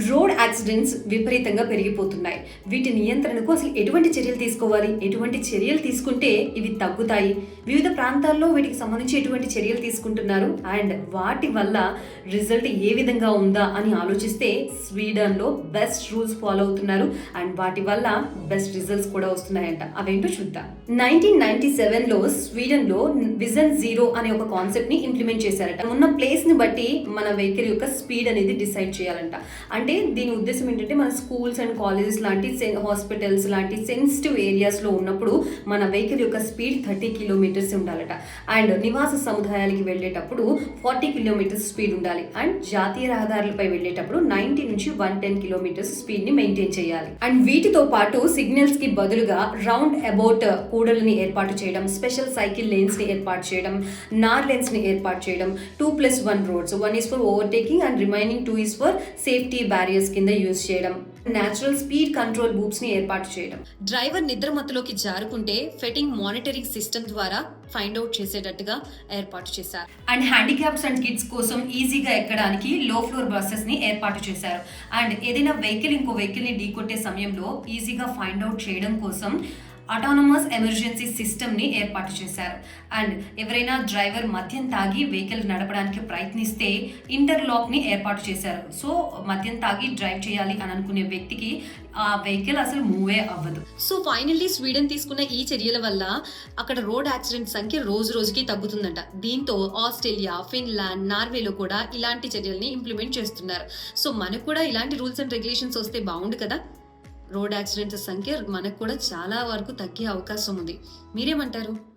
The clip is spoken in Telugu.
రోడ్ యాక్సిడెంట్స్ విపరీతంగా పెరిగిపోతున్నాయి. వీటి నియంత్రణకు అసలు ఎటువంటి చర్యలు తీసుకోవాలి, ఎటువంటి చర్యలు తీసుకుంటే ఇవి తగ్గుతాయి, వివిధ ప్రాంతాల్లో వీటికి సంబంధించి ఎటువంటి చర్యలు తీసుకుంటున్నారు అండ్ వాటి వల్ల రిజల్ట్ ఏ విధంగా ఉందా అని ఆలోచిస్తే స్వీడన్లో బెస్ట్ రూల్స్ ఫాలో అవుతున్నారు అండ్ వాటి వల్ల బెస్ట్ రిజల్ట్స్ కూడా వస్తున్నాయంట. అవేంటో చూద్దాం. 1997లో స్వీడన్లో విజన్ జీరో అనే ఒక కాన్సెప్ట్ ని ఇంప్లిమెంట్ చేశారట. ఉన్న ప్లేస్ ని బట్టి మన వెహికల్ యొక్క స్పీడ్ అనేది డిసైడ్ చేయాలంట. అంటే దీని ఉద్దేశం ఏంటంటే మన స్కూల్స్ అండ్ కాలేజెస్ లాంటి హాస్పిటల్స్ లాంటి సెన్సిటివ్ ఏరియాస్లో ఉన్నప్పుడు మన వెహికల్ యొక్క స్పీడ్ 30 కిలోమీటర్స్ ఉండాలట. అండ్ నివాస సముదాయాలకి వెళ్ళేటప్పుడు 40 కిలోమీటర్స్ స్పీడ్ ఉండాలి. అండ్ జాతీయ రహదారులపై వెళ్ళేటప్పుడు 90 నుంచి 110 కిలోమీటర్స్ స్పీడ్ ని మెయింటైన్ చేయాలి. అండ్ వీటితో పాటు సిగ్నల్స్ కి బదులుగా రౌండ్ అబౌట్ కూడలిని ఏర్పాటు చేయడం, స్పెషల్ సైకిల్ లేన్స్ ని ఏర్పాటు చేయడం, నార్ లేన్స్ ని ఏర్పాటు చేయడం, 2+1 roads, 1 is for overtaking and remaining 2 is for safety barriers కింద యూజ్ చేయడం, నేచురల్ స్పీడ్ కంట్రోల్ బూప్స్ ని ఏర్పాటు చేయడం, డ్రైవర్ నిద్రమత్తులోకి జారుకుంటే ఫెటింగ్ మానిటరింగ్ సిస్టమ్ ద్వారా ఫైండ్ అవుట్ చేసేటట్టుగా ఏర్పాటు చేశారు. అండ్ హ్యాండిక్యాప్స్ అండ్ కిడ్స్ కోసం ఈజీగా ఎక్కడానికి లో ఫ్లోర్ బస్సెస్ ని ఏర్పాటు చేశారు. అండ్ ఏదైనా వెహికల్ ఇంకో వెహికల్ ని ఢీకొట్టే సమయంలో ఈజీగా ఫైండ్ అవుట్ చేయడం కోసం ఆటోనమస్ ఎమర్జెన్సీ సిస్టమ్ ని ఏర్పాటు చేశారు. అండ్ ఎవరైనా డ్రైవర్ మద్యం తాగి వెహికల్ నడపడానికి ప్రయత్నిస్తే ఇంటర్లాక్ ని ఏర్పాటు చేశారు. సో మద్యం తాగి డ్రైవ్ చేయాలి అని అనుకునే వ్యక్తికి ఆ వెహికల్ అసలు మూవే అవ్వదు. సో ఫైనల్లీ స్వీడన్ తీసుకున్న ఈ చర్యల వల్ల అక్కడ రోడ్ యాక్సిడెంట్ సంఖ్య రోజు రోజుకి తగ్గుతుందంట. దీంతో ఆస్ట్రేలియా, ఫిన్లాండ్, నార్వేలో కూడా ఇలాంటి చర్యల్ని ఇంప్లిమెంట్ చేస్తున్నారు. సో మనకు కూడా ఇలాంటి రూల్స్ అండ్ రెగ్యులేషన్స్ వస్తే బాగుండు కదా. రోడ్ యాక్సిడెంట్స్ సంఖ్య మనకు కూడా చాలా వరకు తగ్గే అవకాశం ఉంది. మీరేమంటారు?